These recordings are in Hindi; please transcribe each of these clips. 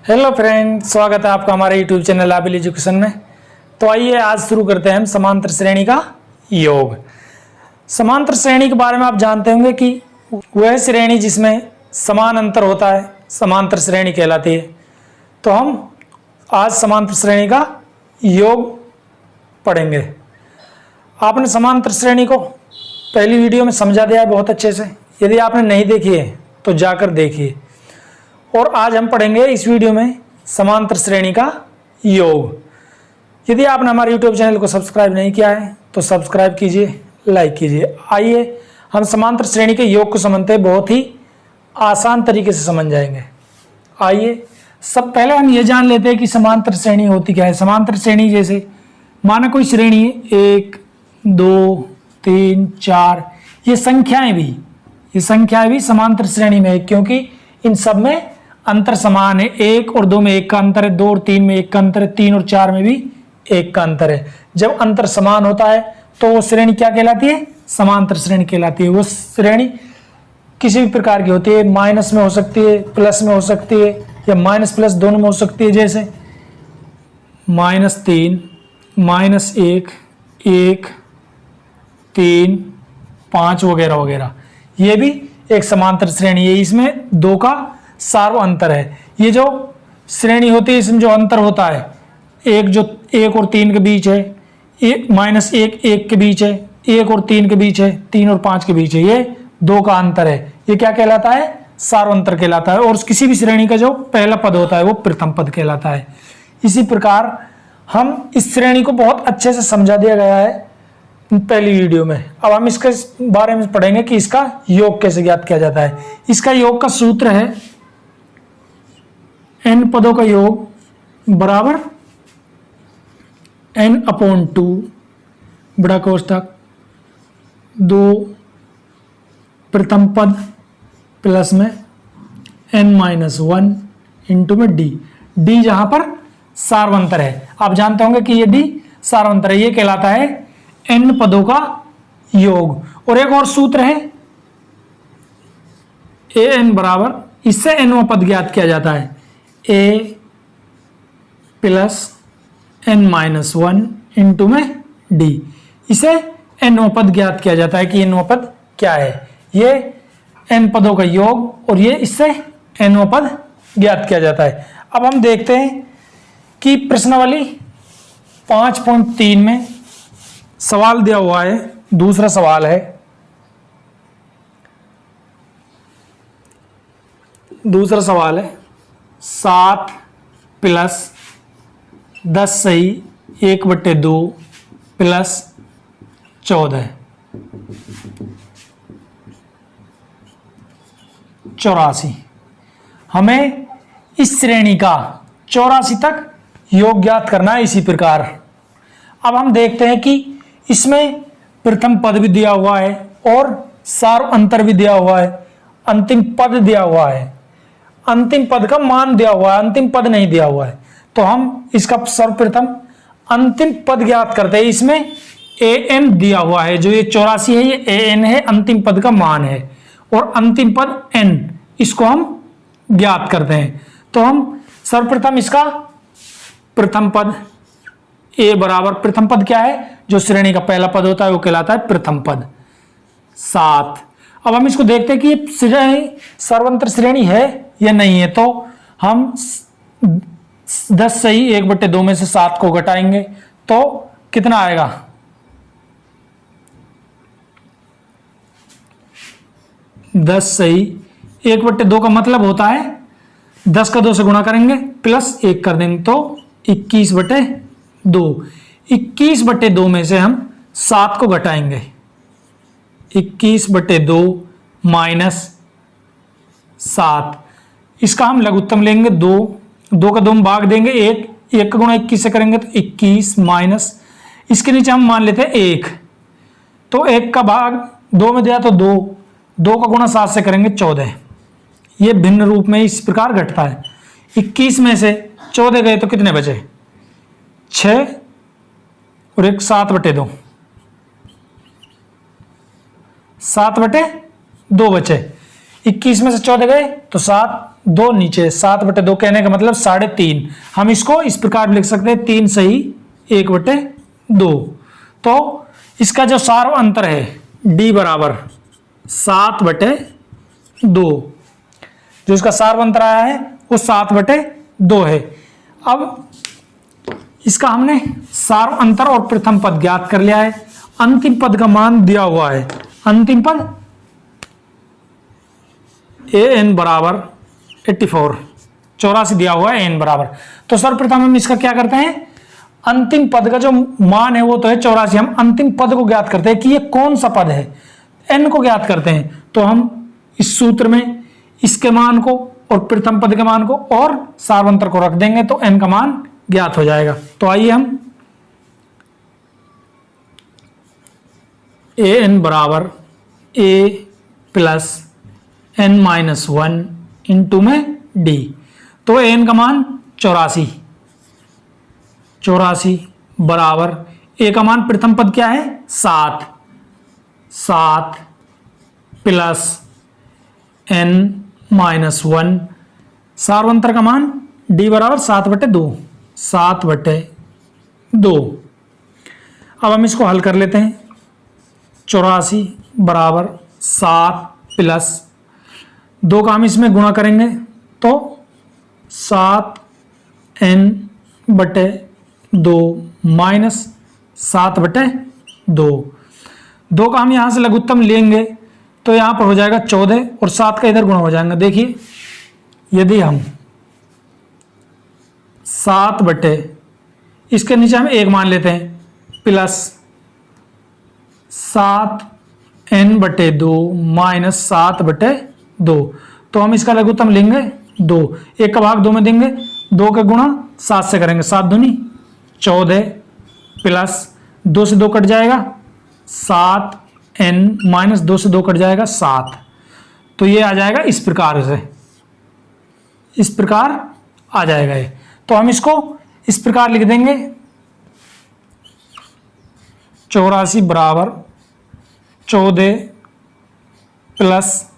हेलो फ्रेंड, स्वागत है आपका हमारे यूट्यूब चैनल आबिल एजुकेशन में। तो आइए आज शुरू करते हैं हम समांतर श्रेणी का योग। समांतर श्रेणी के बारे में आप जानते होंगे कि वह श्रेणी जिसमें समान अंतर होता है समांतर श्रेणी कहलाती है। तो हम आज समांतर श्रेणी का योग पढ़ेंगे। आपने समांतर श्रेणी को पहली वीडियो में समझा दिया है बहुत अच्छे से। यदि आपने नहीं देखी है तो जाकर देखिए। और आज हम पढ़ेंगे इस वीडियो में समांतर श्रेणी का योग। यदि आपने हमारे यूट्यूब चैनल को सब्सक्राइब नहीं किया है तो सब्सक्राइब कीजिए, लाइक कीजिए। आइए हम समांतर श्रेणी के योग को समझते हैं, बहुत ही आसान तरीके से समझ जाएंगे। आइए सब पहले हम ये जान लेते हैं कि समांतर श्रेणी होती क्या है। समांतर श्रेणी जैसे माना कोई श्रेणी है 1 2 3 4, ये संख्याएं भी समांतर श्रेणी में है, क्योंकि इन सब में अंतर समान है। 1 और 2 में 1 का अंतर है, 2 और 3 में 1 का अंतर है, 3 और 4 में भी 1 का अंतर है। जब अंतर समान होता है तो वो श्रेणी क्या कहलाती है? समांतर श्रेणी कहलाती है। वो श्रेणी किसी भी प्रकार की होती है, माइनस में हो सकती है, प्लस में हो सकती है, या माइनस प्लस दोनों में हो सकती है। जैसे -3 -1 1 3 5 वगैरह वगैरह, ये भी एक समांतर श्रेणी है। इसमें 2 का सार्व अंतर है। ये जो श्रेणी होती है इसमें जो अंतर होता है, एक जो 1 और 3 के बीच है, -1 1 के बीच है, 1 और 3 के बीच है, 3 और 5 के बीच है, ये 2 का अंतर है। ये क्या कहलाता है? सार्व अंतर कहलाता है। और किसी भी श्रेणी का जो पहला पद होता है वो प्रथम पद कहलाता है। इसी प्रकार हम इस श्रेणी को बहुत अच्छे से समझा दिया गया है पहली वीडियो में। अब हम इसके बारे में पढ़ेंगे कि इसका योग कैसे ज्ञात किया जाता है। इसका योग का सूत्र है n पदों का योग बराबर n/2 बड़ा कोष्ठक 2 प्रथम पद प्लस में n-1 इंटू में d जहां पर सार्वंतर है। आप जानते होंगे कि ये d सार्वंतर है, ये कहलाता है n पदों का योग। और एक और सूत्र है an बराबर, इससे nवां पद ज्ञात किया जाता है a प्लस n-1 इंटू में d। इसे nवां पद ज्ञात किया जाता है कि nवां पद क्या है। ये n पदों का योग और ये इससे nवां पद ज्ञात किया जाता है। अब हम देखते हैं कि प्रश्नावली 5.3 में सवाल दिया हुआ है। दूसरा सवाल है, दूसरा सवाल है 7 प्लस 10 सही 1/2 प्लस 14 84। हमें इस श्रेणी का 84 तक योग ज्ञात करना है। इसी प्रकार अब हम देखते हैं कि इसमें प्रथम पद भी दिया हुआ है और सार्व अंतर भी दिया हुआ है, अंतिम पद दिया हुआ है, अंतिम पद का मान दिया हुआ है, अंतिम पद नहीं दिया हुआ है। तो हम इसका सर्वप्रथम अंतिम पद ज्ञात करते हैं। इसमें an दिया हुआ है, जो ये 84 है ये an है, अंतिम पद का मान है, और अंतिम पद n, इसको हम ज्ञात करते हैं। तो हम सर्वप्रथम इसका प्रथम पद a बराबर, प्रथम पद क्या है? जो श्रेणी का पहला पद होता है वो कहलाता है प्रथम पद 7। अब हम इसको देखते हैं कि ये श्रेणी सर्वंतर श्रेणी है या नहीं है। तो हम 10 सही 1/2 में से 7 को घटाएंगे तो कितना आएगा? 10 सही 1/2 का मतलब होता है 10 का 2 से गुणा करेंगे प्लस 1 कर देंगे तो 21/2। 21/2 में से हम 7 को घटाएंगे, 21/2 माइनस 7। इसका हम लघुत्तम लेंगे 2 का 2 में भाग देंगे 1 का गुणा 21 से करेंगे तो 21 माइनस, इसके नीचे हम मान लेते हैं 1, तो 1 का भाग 2 में दिया तो 2 का गुणा 7 से करेंगे 14। ये भिन्न रूप में इस प्रकार घटता है। 21 में से 14 गए तो कितने बचे? 6 और 1 7/2, 7/2 बचे। 21 में से 14 गए तो 7, 2 नीचे, 7/2 कहने का मतलब 3.5। हम इसको इस प्रकार लिख सकते हैं 3 सही 1/2। तो इसका जो सार अंतर है d बराबर 7/2, जो इसका सार अंतर आया है वो 7/2 है। अब इसका हमने सार अंतर और प्रथम पद ज्ञात कर लिया है। अंतिम पद का मान दिया हुआ है, अंतिम पद an बराबर 84 दिया हुआ है an बराबर। तो सर्वप्रथम हम इसका क्या करते हैं, अंतिम पद का जो मान है वो तो है 84, हम अंतिम पद को ज्ञात करते हैं कि ये कौन सा पद है, n को ज्ञात करते हैं। तो हम इस सूत्र में इसके मान को और प्रथम पद के मान को और सारवंतर को रख देंगे तो n का मान ज्ञात हो जाएगा। तो आइए हम an बराबर a प्लस n-1 इंटू में d। तो n का मान 84 बराबर a का मान प्रथम पद क्या है 7 प्लस n-1 सारवंतर का मान d बराबर 7/2। अब हम इसको हल कर लेते हैं। 84 बराबर 7 प्लस 2 का हम इसमें गुणा करेंगे तो 7n/2 माइनस 7/2। 2 का हम यहाँ से लघुत्तम लेंगे तो यहाँ पर हो जाएगा 14 और 7 का इधर गुणा हो जाएगा। देखिए यदि हम 7/ इसके नीचे हम 1 मान लेते हैं प्लस 7n/2 माइनस 7/2, तो हम इसका लघुत्तम लेंगे 2, 1 का भाग 2 में देंगे, 2 का गुणा 7 से करेंगे, 7 दूनी 14 प्लस 2 से 2 कट जाएगा 7n माइनस 2 से 2 कट जाएगा 7। तो ये आ जाएगा इस प्रकार से, इस प्रकार आ जाएगा ये। तो हम इसको इस प्रकार लिख देंगे 84 बराबर 14 प्लस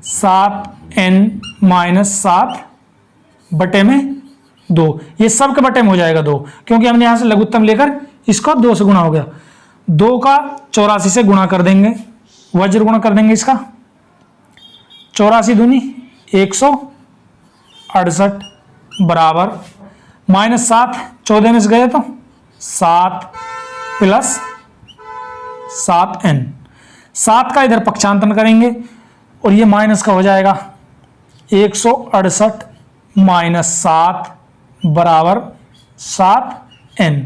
7n माइनस 7/2। ये सब के बटे में हो जाएगा 2, क्योंकि हमने यहां से लघुत्तम लेकर इसको 2 से गुणा हो गया। 2 का 84 से गुणा कर देंगे, वज्र गुणा कर देंगे इसका, 84 दूनी 168 बराबर माइनस 7, 14 में से गए तो 7 प्लस 7n, 7 का इधर पक्षांतरण करेंगे और ये माइनस का हो जाएगा 168 माइनस 7 बराबर 7n।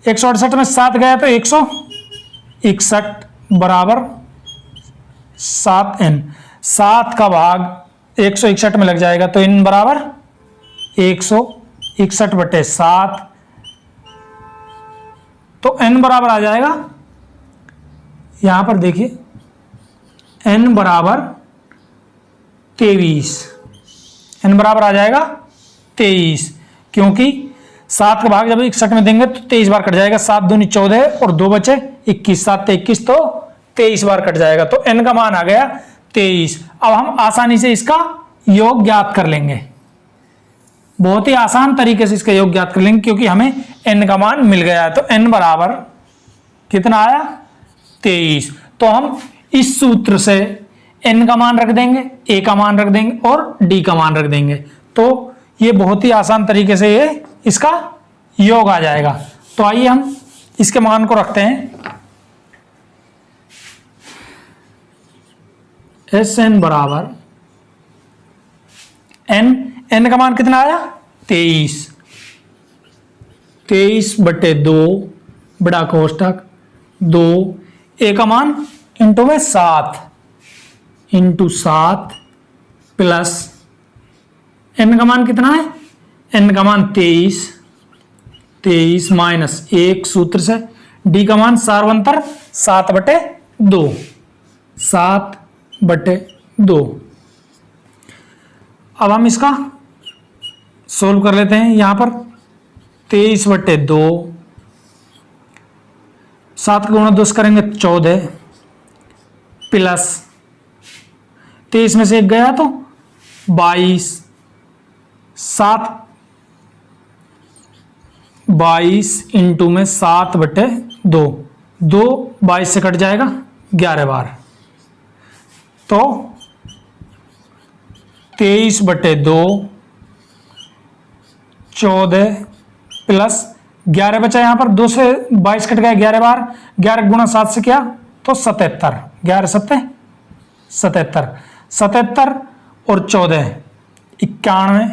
168 में 7 गया तो 161 बराबर 7n। 7 का भाग 161 में लग जाएगा तो n बराबर 161/7। तो n बराबर आ जाएगा, यहां पर देखिए n बराबर 23, n बराबर आ जाएगा 23, क्योंकि 7 का भाग जब 61 में देंगे तो 23 बार कट जाएगा, 7 दूनी 14 और 2 बचे 21, 7 से 21 तो 23 बार कट जाएगा। तो n का मान आ गया 23। अब हम आसानी से इसका योग ज्ञात कर लेंगे, बहुत ही आसान तरीके से इसका योग ज्ञात कर लेंगे, क्योंकि हमें n का मान मिल गया है। तो n बराबर कितना आया 23। तो हम इस सूत्र से n का मान रख देंगे, a का मान रख देंगे और d का मान रख देंगे। तो ये बहुत ही आसान तरीके से ये इसका योग आ जाएगा। तो आइए हम इसके मान को रखते हैं। Sn बराबर n का मान कितना आया 23/2 बड़ा कोष्टक 2, a का मान इंटू में 7 प्लस n का मान कितना है, n का मान 23 माइनस 1 सूत्र से, d का मान सारवंतर 7/2। अब हम इसका सोल्व कर लेते हैं। यहां पर 23/2, 7 का गुणा 2 करेंगे 14 प्लस 23 में से 1 गया तो 22, 22 इंटू में 7/2, 2 22 से कट जाएगा 11 बार, तो 23/2 14 प्लस 11 बचा यहाँ पर, 2 से 22 कट गया 11 बार, 11 गुणा 7 से क्या तो 77, 11 7 77, 77 और 14 91,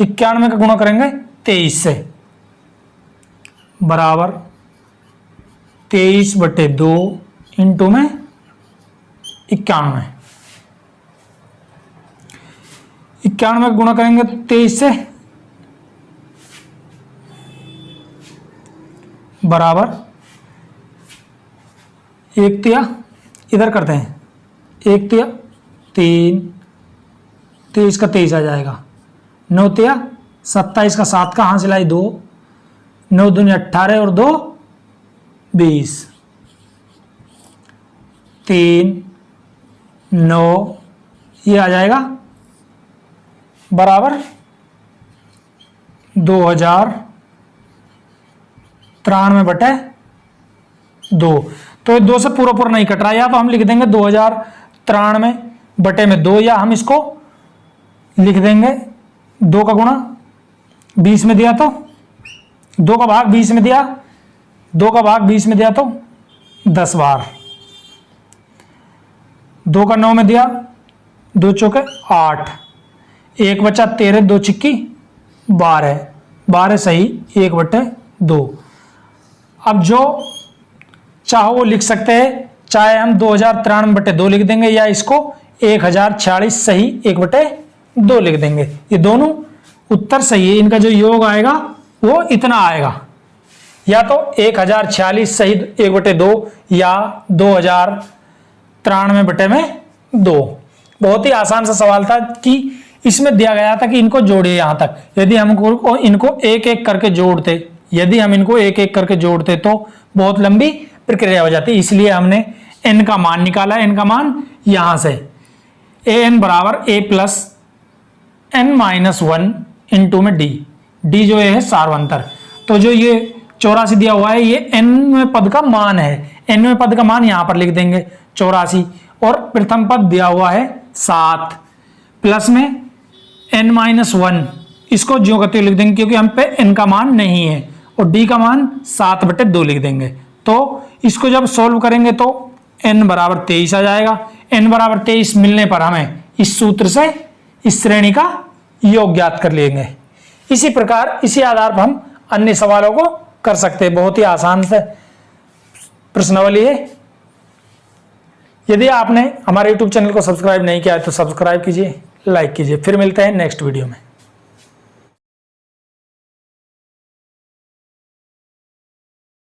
91 का गुणा करेंगे 23 से, बराबर 23/2 इंटू में 91, 91 का गुणा करेंगे 23 से, बराबर 1 तिया इधर करते हैं, 1 तिया 3, 23 का 23 आ जाएगा, 9 तिया 27 का 7 का हाथ सिलाई 2, 9 दूनी 18 और 2 20, 3 9 ये आ जाएगा बराबर 2093/2। तो ये 2 से पूरा पूरा नहीं कट रहा, या तो हम लिख देंगे 2093/2, या हम इसको लिख देंगे 2 का गुणा 20 में दिया तो 2 का भाग 20 में दिया, 2 का भाग 20 में दिया तो 10 बार, 2 का 9 में दिया, 2 चौके 8, 1 बचा 13, 2 छिक्की 12, 12 सही 1/2। अब जो चाहो वो लिख सकते हैं, चाहे हम 2093/2 लिख देंगे, या इसको 1046 सही 1/2 लिख देंगे। ये दोनों उत्तर सही है, इनका जो योग आएगा वो इतना आएगा, या तो 1046 सही 1/2 या 2093/2। बहुत ही आसान सा सवाल था कि इसमें दिया गया था कि इनको जोड़िए यहां तक। यदि हम इनको एक एक करके जोड़ते तो बहुत लंबी प्रक्रिया हो जाती, इसलिए हमने n का मान निकाला। n का मान यहां से an बराबर a प्लस n-1 इंटू में d जो है सार्वंतर। तो जो ये 84 दिया हुआ है ये nवें पद का मान है, nवें पद का मान यहां पर लिख देंगे 84, और प्रथम पद दिया हुआ है 7 प्लस में n-1, इसको ज्यों करते हुए लिख देंगे क्योंकि हम पे n का मान नहीं है, और d का मान 7/2 लिख देंगे। तो इसको जब सोल्व करेंगे तो n बराबर 23 आ जाएगा। n बराबर 23 मिलने पर हमें इस सूत्र से इस श्रेणी का योग ज्ञात कर लेंगे। इसी प्रकार इसी आधार पर हम अन्य सवालों को कर सकते हैं। बहुत ही आसान से प्रश्नावली है। यदि आपने हमारे YouTube चैनल को सब्सक्राइब नहीं किया है तो सब्सक्राइब कीजिए, लाइक कीजिए। फिर मिलते हैं नेक्स्ट वीडियो में।